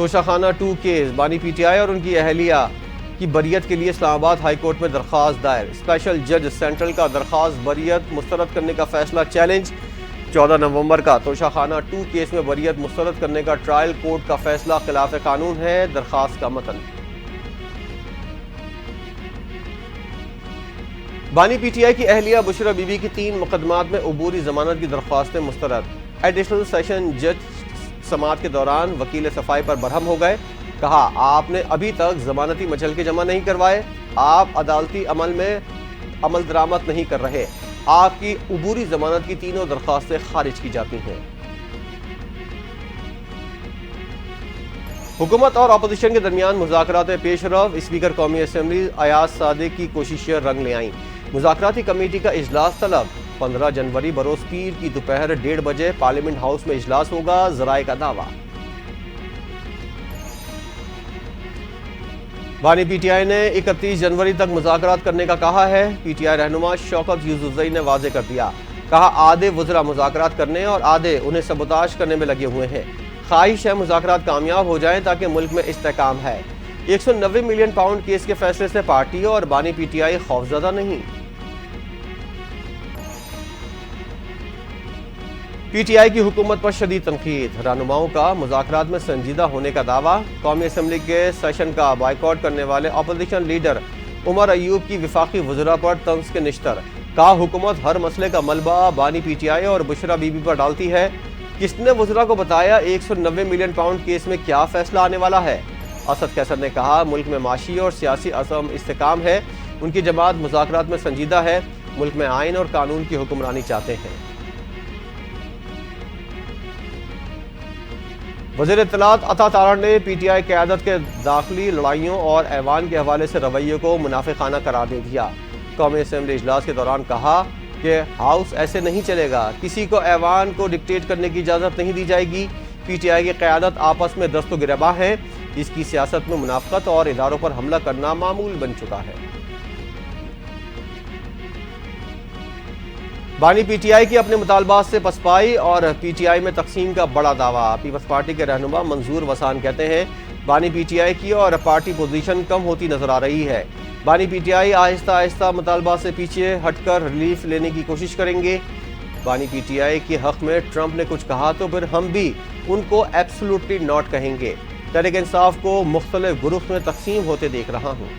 توشہ خانہ 2 کیس بانی P T I اور ان کی اہلیہ کی بریت کے لیے اسلام آباد ہائی کورٹ میں درخواست دائر۔ اسپیشل جج سینٹرل کا درخواست بریت مسترد کرنے کا فیصلہ چیلنج۔ 14 نومبر کا توشہ خانہ 2 کیس میں بریت مسترد کرنے کا ٹرائل کورٹ کا فیصلہ خلاف قانون ہے۔ درخواست کا متن۔ بانی پی ٹی آئی کی اہلیہ بشرا بی بی کی 3 مقدمات میں عبوری ضمانت کی درخواستیں مسترد۔ ایڈیشنل سیشن جج سماعت کے دوران وکیل صفائی پر برہم ہو گئے۔ کہا آپ نے ابھی تک ضمانتی مچھلکے جمع نہیں کروائے، آپ عدالتی عمل میں عمل درآمد نہیں کر رہے، آپ کی عبوری ضمانت کی تینوں درخواستیں خارج کی جاتی ہیں۔ حکومت اور اپوزیشن کے درمیان مذاکرات میں پیش رفت۔ اسپیکر قومی اسمبلی ایاز صادق کی کوششیں رنگ لے آئیں۔ مذاکراتی کمیٹی کا اجلاس طلب۔ 15 جنوری بروز پیر کی دوپہر 1:30 بجے پارلیمنٹ ہاؤس میں اجلاس ہوگا، ذرائع کا دعویٰ۔ بانی پی ٹی آئی نے 31 جنوری تک مذاکرات کرنے کا کہا ہے۔ پی ٹی آئی رہنما شوکت یوسفزئی نے واضح کر دیا، کہا آدھے وزراء مذاکرات کرنے اور آدھے انہیں سبوتاژ کرنے میں لگے ہوئے ہیں۔ خواہش ہے مذاکرات کامیاب ہو جائیں تاکہ ملک میں استحکام ہے۔ 190 ملین پاؤنڈ کیس کے فیصلے سے پارٹی اور بانی پی ٹی آئی خوفزدہ نہیں۔ پی ٹی آئی کی حکومت پر شدید تنقید۔ رہنماؤں کا مذاکرات میں سنجیدہ ہونے کا دعویٰ۔ قومی اسمبلی کے سیشن کا بائیکاٹ کرنے والے اپوزیشن لیڈر عمر ایوب کی وفاقی وزراء پر طنز کے نشتر۔ کہا حکومت ہر مسئلے کا ملبہ بانی پی ٹی آئی اور بشرا بی بی پر ڈالتی ہے۔ کس نے وزراء کو بتایا 190 ملین پاؤنڈ کیس میں کیا فیصلہ آنے والا ہے؟ اسد قیصر نے کہا ملک میں معاشی اور سیاسی عدم استحکام ہے، ان کی جماعت مذاکرات میں سنجیدہ ہے، ملک میں آئین اور قانون کی حکمرانی چاہتے ہیں۔ وزیر اطلاعات عطا تارڑ نے پی ٹی آئی قیادت کے داخلی لڑائیوں اور ایوان کے حوالے سے رویے کو منافقانہ قرار دے دیا۔ قومی اسمبلی اجلاس کے دوران کہا کہ ہاؤس ایسے نہیں چلے گا، کسی کو ایوان کو ڈکٹیٹ کرنے کی اجازت نہیں دی جائے گی۔ پی ٹی آئی کی قیادت آپس میں دست و گریباں ہے، اس کی سیاست میں منافقت اور اداروں پر حملہ کرنا معمول بن چکا ہے۔ بانی پی ٹی آئی کی اپنے مطالبات سے پسپائی اور پی ٹی آئی میں تقسیم کا بڑا دعویٰ۔ پیپلز پارٹی کے رہنما منظور وسان کہتے ہیں بانی پی ٹی آئی کی اور پارٹی پوزیشن کم ہوتی نظر آ رہی ہے۔ بانی پی ٹی آئی آہستہ آہستہ مطالبات سے پیچھے ہٹ کر ریلیف لینے کی کوشش کریں گے۔ بانی پی ٹی آئی کے حق میں ٹرمپ نے کچھ کہا تو پھر ہم بھی ان کو ایبسولوٹلی ناٹ کہیں گے۔ تحریک انصاف کو مختلف گروپ میں تقسیم ہوتے دیکھ رہا ہوں۔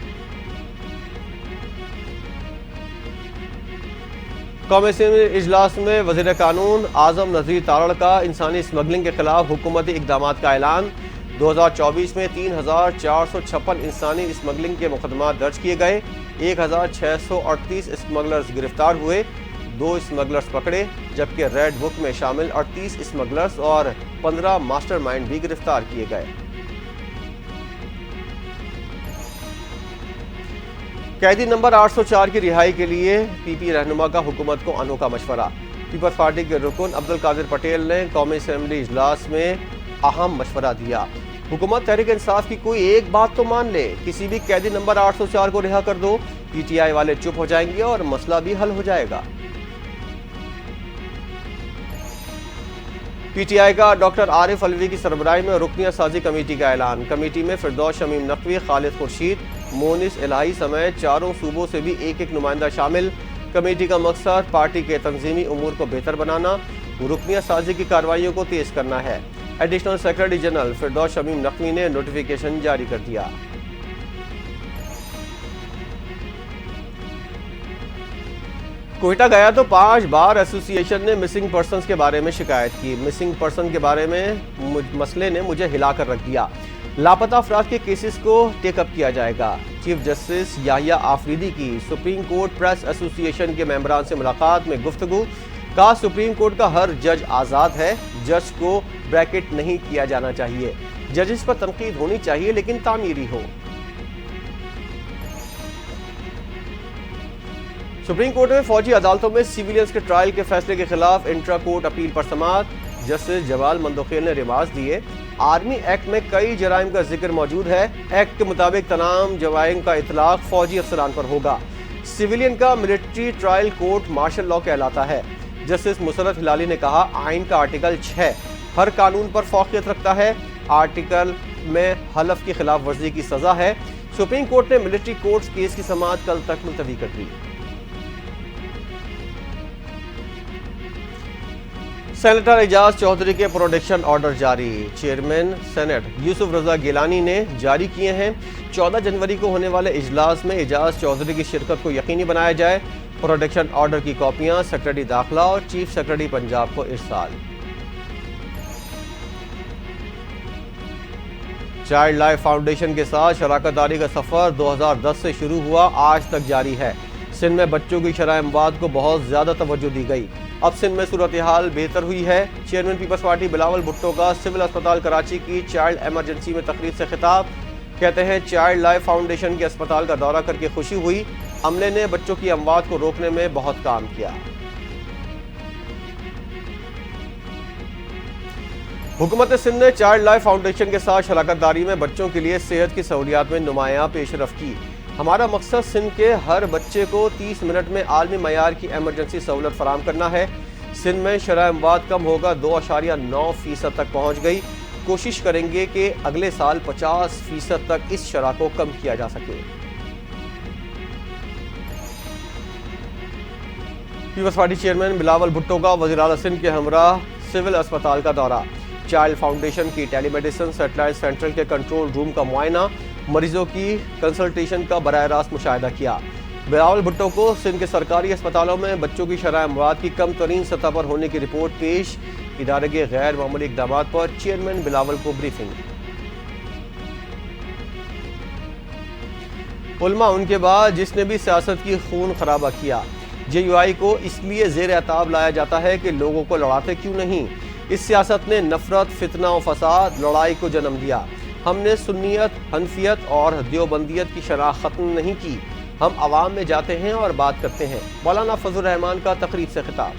قومی اسمبلی اجلاس میں وزیر قانون اعظم نذیر تارڑ کا انسانی اسمگلنگ کے خلاف حکومتی اقدامات کا اعلان۔ 2024 میں 3456 انسانی اسمگلنگ کے مقدمات درج کیے گئے، 1638 اسمگلرز گرفتار ہوئے، 2 اسمگلرز پکڑے، جبکہ ریڈ بک میں شامل 38 اسمگلرز اور 15 ماسٹر مائنڈ بھی گرفتار کیے گئے۔ قیدی نمبر 804 کی رہائی کے لیے پی پی رہنما کا حکومت کو انوکھا مشورہ۔ پیپلز پارٹی کے رکن عبدالقادر پٹیل نے قومی اسمبلی اجلاس میں اہم مشورہ دیا۔ حکومت تحریک انصاف کی کوئی ایک بات تو مان لے، کسی بھی قیدی نمبر 804 کو رہا کر دو، پی ٹی آئی والے چپ ہو جائیں گے اور مسئلہ بھی حل ہو جائے گا۔ پی ٹی آئی کا ڈاکٹر عارف علوی کی سربراہی میں رکنیہ سازی کمیٹی کا اعلان۔ کمیٹی میں فردوس شمیم نقوی، خالد خورشید، مونس الہی سمیت 4 صوبوں سے بھی ایک نمائندہ شامل۔ کمیٹی کا مقصد پارٹی کے تنظیمی امور کو بہتر بنانا، رکنیہ سازی کی کارروائیوں کو تیز کرنا ہے۔ Additional secretary general Firdous Shamim Naqvi نے نوٹیفیکیشن جاری کر دیا۔ کوئٹہ گیا تو 5 بار ایسوسی ایشن نے مسنگ پرسنز کے بارے میں شکایت کی۔ مسنگ پرسن کے بارے میں مسئلے نے مجھے ہلا کر رکھ دیا۔ لاپتہ افراد کے کیسز کو ٹیک اپ کیا جائے گا۔ چیف جسٹس یحییٰ آفریدی کی سپریم کورٹ پریس ایسوسی ایشن کے ممبران سے ملاقات میں گفتگو۔ کہا سپریم کورٹ کا ہر جج آزاد ہے، جج کو بریکٹ نہیں کیا جانا چاہیے۔ ججز پر تنقید ہونی چاہیے لیکن تعمیری ہو۔ سپریم کورٹ میں فوجی عدالتوں میں سیویلینز کے ٹرائل کے فیصلے کے خلاف انٹرا کورٹ اپیل پر سماعت۔ جسٹس جمال مندوخیل نے ریمارکس دیے، آرمی ایکٹ میں کئی جرائم کا ذکر موجود ہے، ایکٹ کے مطابق تمام جرائم کا اطلاق فوجی افسران پر ہوگا۔ سیویلین کا military trial court martial law کہلاتا ہے۔ جسٹس مسرت ہلالی نے کہا آئین کا آرٹیکل 6 ہر قانون پر فوقیت رکھتا ہے، آرٹیکل میں حلف کی خلاف ورزی کی سزا ہے۔ سپریم کورٹ نے ملٹری کورٹس کیس کی سماعت کل تک ملتوی کر دی۔ سینیٹر اعجاز چودھری کے پروٹیکشن آرڈر جاری۔ چیئرمین سینٹ یوسف رضا گیلانی نے جاری کیے ہیں۔ 14 جنوری کو ہونے والے اجلاس میں اعجاز چودھری کی شرکت کو یقینی بنایا جائے۔ پروٹیکشن آرڈر کی کاپیاں سیکرٹری داخلہ اور چیف سیکرٹری پنجاب کو ارسال۔ چائلڈ لائف فاؤنڈیشن کے ساتھ شراکت داری کا سفر 2010 سے شروع ہوا، آج تک جاری ہے۔ سندھ میں بچوں کی شرح اموات کو بہت زیادہ توجہ دی گئی۔ اب سندھ میں صورتحال بہتر ہوئی ہے۔ چیئرمین پیپلز پارٹی بلاول بھٹو کا سول اسپتال کراچی کی چائلڈ ایمرجنسی میں تقریب سے خطاب۔ کہتے ہیں چائلڈ لائف فاؤنڈیشن کے اسپتال کا دورہ کر کے خوشی ہوئی، عملے نے بچوں کی اموات کو روکنے میں بہت کام کیا۔ حکومت سندھ نے چائلڈ لائف فاؤنڈیشن کے ساتھ شراکت داری میں بچوں کے لیے صحت کی سہولیات میں نمایاں پیش رفت کی۔ ہمارا مقصد سندھ کے ہر بچے کو 30 منٹ میں عالمی معیار کی ایمرجنسی سہولت فراہم کرنا ہے۔ سندھ میں شرح اموات کم ہوگا 2.9% تک پہنچ گئی۔ کوشش کریں گے کہ اگلے سال 50% تک اس شرح کو کم کیا جا سکے۔ پیپلز پارٹی چیئرمین بلاول بھٹو کا وزیر اعلیٰ سندھ کے ہمراہ سول اسپتال کا دورہ۔ چائلڈ فاؤنڈیشن کی ٹیلی میڈیسن سیٹلائٹ سینٹرل کے کنٹرول روم کا معائنہ، مریضوں کی کنسلٹیشن کا براہ راست مشاہدہ کیا۔ بلاول بھٹو کو سندھ کے سرکاری اسپتالوں میں بچوں کی شرح اموات کی کم ترین سطح پر ہونے کی رپورٹ پیش۔ ادارے کے غیر معمولی اقدامات پر چیئرمین بلاول کو بریفنگ۔ علماء ان کے بعد جس نے بھی سیاست کی خون خرابہ کیا۔ JUI کو اس لیے زیر اعتاب لایا جاتا ہے کہ لوگوں کو لڑاتے کیوں نہیں۔ اس سیاست نے نفرت، فتنہ و فساد، لڑائی کو جنم دیا۔ ہم نے سنیت، حنفیت اور دیوبندیت کی شرح ختم نہیں کی۔ ہم عوام میں جاتے ہیں اور بات کرتے ہیں۔ مولانا فضل الرحمان کا تقریب سے خطاب۔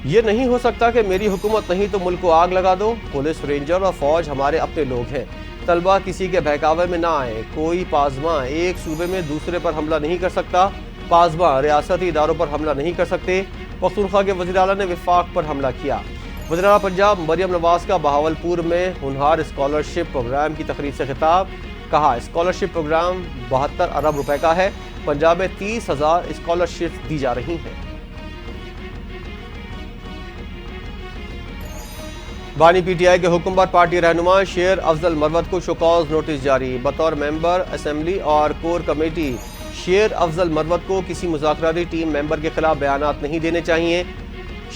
یہ نہیں ہو سکتا کہ میری حکومت نہیں تو ملک کو آگ لگا دو۔ پولیس، رینجر اور فوج ہمارے اپنے لوگ ہیں۔ طلبہ کسی کے بہکاوے میں نہ آئیں۔ کوئی پاسباں ایک صوبے میں دوسرے پر حملہ نہیں کر سکتا۔ پاسباں ریاستی اداروں پر حملہ نہیں کر سکتے۔ پختونخوا کے وزیر اعلیٰ نے وفاق پر حملہ کیا۔ وزیر اعلیٰ پنجاب مریم نواز کا بہاولپور میں ہونہار اسکالرشپ پروگرام کی تقریب سے خطاب۔ کہا اسکالرشپ پروگرام 72 ارب روپے کا ہے۔ پنجاب میں 30,000 اسکالرشپ دی جا رہی ہیں۔ بانی PTI کے حکم پر پارٹی رہنما شیر افضل مروت کو شوکاز نوٹس جاری۔ بطور ممبر اسمبلی اور کور کمیٹی شیر افضل مروت کو کسی مذاکراتی ٹیم ممبر کے خلاف بیانات نہیں دینے چاہیے۔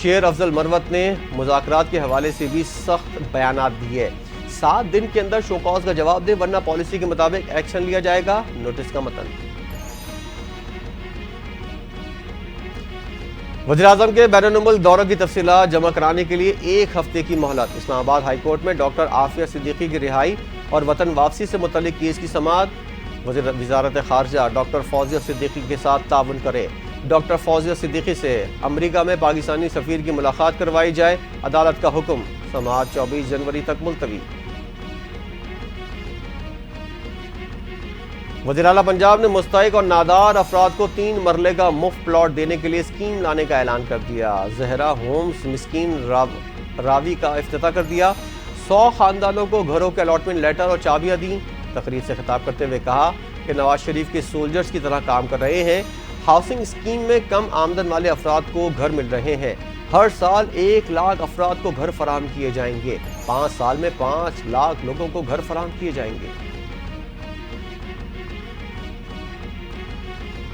شیر افضل مروت نے مذاکرات کے حوالے سے بھی سخت بیانات دیے۔ 7 دن کے اندر شوکاز کا جواب دے ورنہ پالیسی کے مطابق ایکشن لیا جائے گا۔ نوٹس کا متن۔ وزیراعظم کے بین الملک دورہ کی تفصیلات جمع کرانے کے لیے 1 ہفتے کی مہلت۔ اسلام آباد ہائی کورٹ میں ڈاکٹر عافیہ صدیقی کی رہائی اور وطن واپسی سے متعلق کیس کی سماعت۔ وزارت خارجہ ڈاکٹر فوزیہ صدیقی کے ساتھ تعاون کرے۔ ڈاکٹر فوزیہ صدیقی سے امریکہ میں پاکستانی سفیر کی ملاقات کروائی جائے۔ عدالت کا حکم۔ سماعت 24 جنوری تک ملتوی۔ وزیر اعلیٰ پنجاب نے مستحق اور نادار افراد کو 3 مرلے کا مفت پلاٹ دینے کے لیے اسکیم لانے کا اعلان کر دیا۔ زہرا ہومز مسکین راوی کا افتتاح کر دیا۔ 100 خاندانوں کو گھروں کے الاٹمنٹ لیٹر اور چابیاں دیں۔ تقریر سے خطاب کرتے ہوئے کہا کہ نواز شریف کے سولجرز کی طرح کام کر رہے ہیں۔ ہاؤسنگ اسکیم میں کم آمدن والے افراد کو گھر مل رہے ہیں۔ ہر سال 1 لاکھ افراد کو گھر فراہم کیے جائیں گے۔ 5 سال میں 5 لاکھ لوگوں کو گھر فراہم کیے جائیں گے۔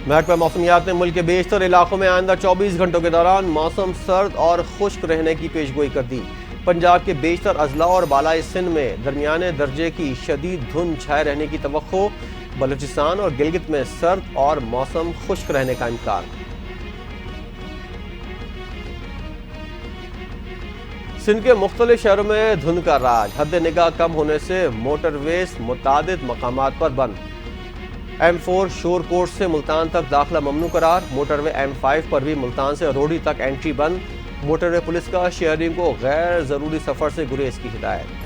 محکمہ موسمیات نے ملک کے بیشتر علاقوں میں آئندہ 24 گھنٹوں کے دوران موسم سرد اور خشک رہنے کی پیشگوئی کر دی۔ پنجاب کے بیشتر اضلاع اور بالائی سندھ میں درمیانے درجے کی شدید دھند چھائے رہنے کی توقع۔ بلوچستان اور گلگت میں سرد اور موسم خشک رہنے کا امکان۔ سندھ کے مختلف شہروں میں دھند کا راج۔ حد نگاہ کم ہونے سے موٹر ویز متعدد مقامات پر بند۔ M4 شور کوٹ سے ملتان تک داخلہ ممنوع قرار۔ موٹر وے M5 پر بھی ملتان سے روڑی تک انٹری بند۔ موٹر وے پولیس کا شہریوں کو غیر ضروری سفر سے گریز کی ہدایت۔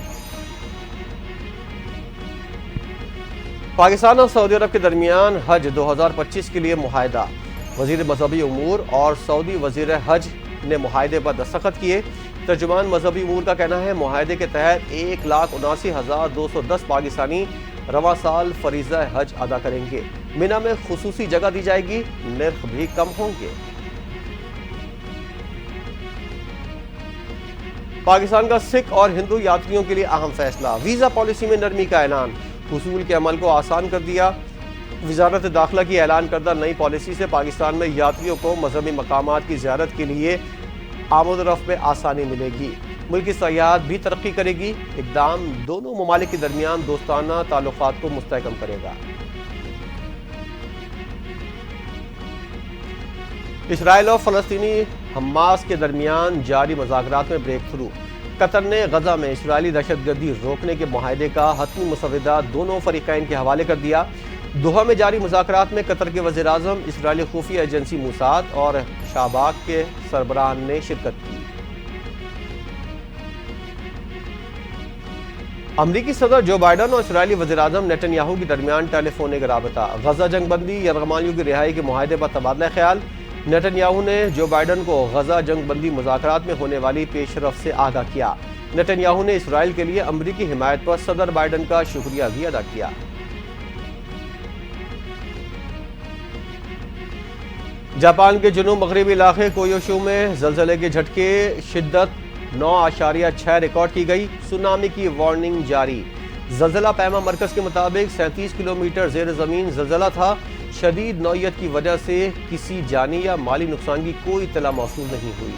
پاکستان اور سعودی عرب کے درمیان حج 2025 کے لیے معاہدہ۔ وزیر مذہبی امور اور سعودی وزیر حج نے معاہدے پر دستخط کیے۔ ترجمان مذہبی امور کا کہنا ہے معاہدے کے تحت 1,79,210 پاکستانی رواں سال فریضہ حج ادا کریں گے۔ مینا میں خصوصی جگہ دی جائے گی، نرخ بھی کم ہوں گے۔ پاکستان کا سکھ اور ہندو یاتریوں کے لیے اہم فیصلہ، ویزا پالیسی میں نرمی کا اعلان، حصول کے عمل کو آسان کر دیا۔ وزارت داخلہ کی اعلان کردہ نئی پالیسی سے پاکستان میں یاتریوں کو مذہبی مقامات کی زیارت کے لیے آمد و رفت میں آسانی ملے گی، ملک کی سیاحت بھی ترقی کرے گی۔ اقدام دونوں ممالک کے درمیان دوستانہ تعلقات کو مستحکم کرے گا۔ اسرائیل اور فلسطینی حماس کے درمیان جاری مذاکرات میں بریک تھرو، قطر نے غزہ میں اسرائیلی دہشت گردی روکنے کے معاہدے کا حتمی مسودہ دونوں فریقین کے حوالے کر دیا۔ دوحہ میں جاری مذاکرات میں قطر کے وزیر اعظم، اسرائیلی خفیہ ایجنسی موساد اور شاباک کے سربراہان نے شرکت کی۔ امریکی صدر جو بائیڈن اور اسرائیلی وزیر اعظم نیتن یاہو کے درمیان ٹیلی فونک رابطہ، غزہ جنگ بندی، یرغمالیوں کی رہائی کے معاہدے پر تبادلہ خیال۔ نیتن یاہو نے جو بائیڈن کو غزہ جنگ بندی مذاکرات میں ہونے والی پیش رفت سے آگاہ کیا۔ نیتن یاہو نے اسرائیل کے لیے امریکی حمایت پر صدر بائیڈن کا شکریہ بھی ادا کیا۔ جاپان کے جنوب مغربی علاقے کویوشو میں زلزلے کے جھٹکے، شدت 9.6 ریکارڈ کی گئی، سونامی کی وارننگ جاری۔ زلزلہ پیما مرکز کے مطابق 37 کلومیٹر زیر زمین زلزلہ تھا۔ شدید نوعیت کی وجہ سے کسی جانی یا مالی نقصان کی کوئی اطلاع موصول نہیں ہوئی۔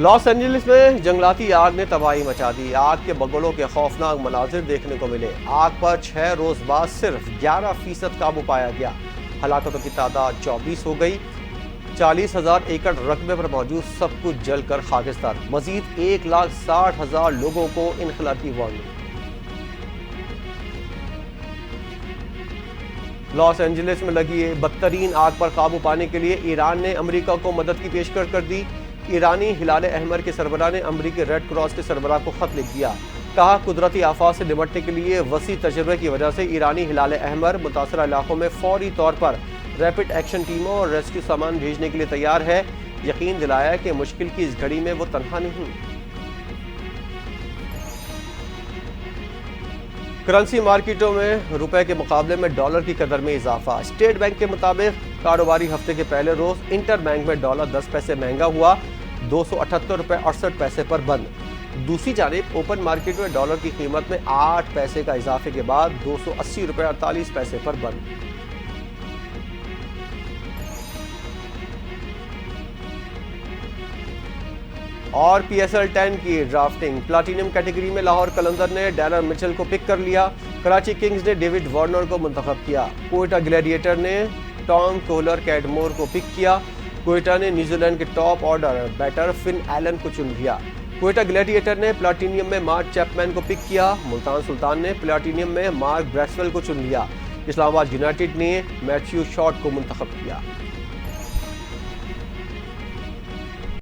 لاس اینجلس میں جنگلاتی آگ نے تباہی مچا دی، آگ کے بگڑوں کے خوفناک مناظر دیکھنے کو ملے۔ آگ پر 6 روز بعد صرف 11% قابو پایا گیا، ہلاکتوں کی تعداد 24 ہو گئی۔ 40,000 ایکڑ رقبے پر موجود سب کچھ جل کر خاکستر، مزید 1,60,000 لوگوں کو انخلا کی وارننگ۔ لاس اینجلس میں لگی بدترین آگ پر قابو پانے کے لیے ایران نے امریکہ کو مدد کی پیشکش کر دی۔ ایرانی ہلال احمر کے سربراہ نے امریکی ریڈ کراس کے سربراہ کو خط لکھ دیا، کہا قدرتی آفات سے نمٹنے کے لیے وسیع تجربے کی وجہ سے ایرانی ہلال احمر متاثرہ علاقوں میں فوری طور پر ریپڈ ایکشن ٹیموں اور ریسکیو سامان بھیجنے کے لیے تیار ہے۔ یقین دلایا کہ مشکل کی اس گھڑی میں وہ تنہا نہیں۔ کرنسی مارکیٹوں میں روپے کے مقابلے میں ڈالر کی قدر میں اضافہ، اسٹیٹ بینک کے مطابق کاروباری ہفتے کے پہلے روز انٹر بینک میں ڈالر 10 پیسے مہنگا ہوا، 278.68 روپے پر بند۔ دوسری جانب اوپن مارکیٹ میں ڈالر کی قیمت میں 8 پیسے کا اضافے کے بعد 280.48 روپے پر بند۔ اور پی ایس ایل 10 کی ڈرافٹنگ، پلاٹینم کیٹیگری میں لاہور قلندر نے ڈیلر مچل کو پک کر لیا، کراچی کنگز نے ڈیوڈ وارنر کو منتخب کیا، کوئٹہ گلیڈیٹر نے ٹام کولر کیڈمور کو پک کیا، کوئٹہ نے نیوزی لینڈ کے top order better Finn Allen کو چن لیا، کوئٹہ گلیڈیٹر نے پلاٹینیم میں مارک چیپمین کو پک کیا، ملتان سلطان نے پلاٹینیم میں مارک بریسویل کو چن لیا، اسلام آباد یونائیٹڈ نے میتھیو شارٹ کو منتخب کیا۔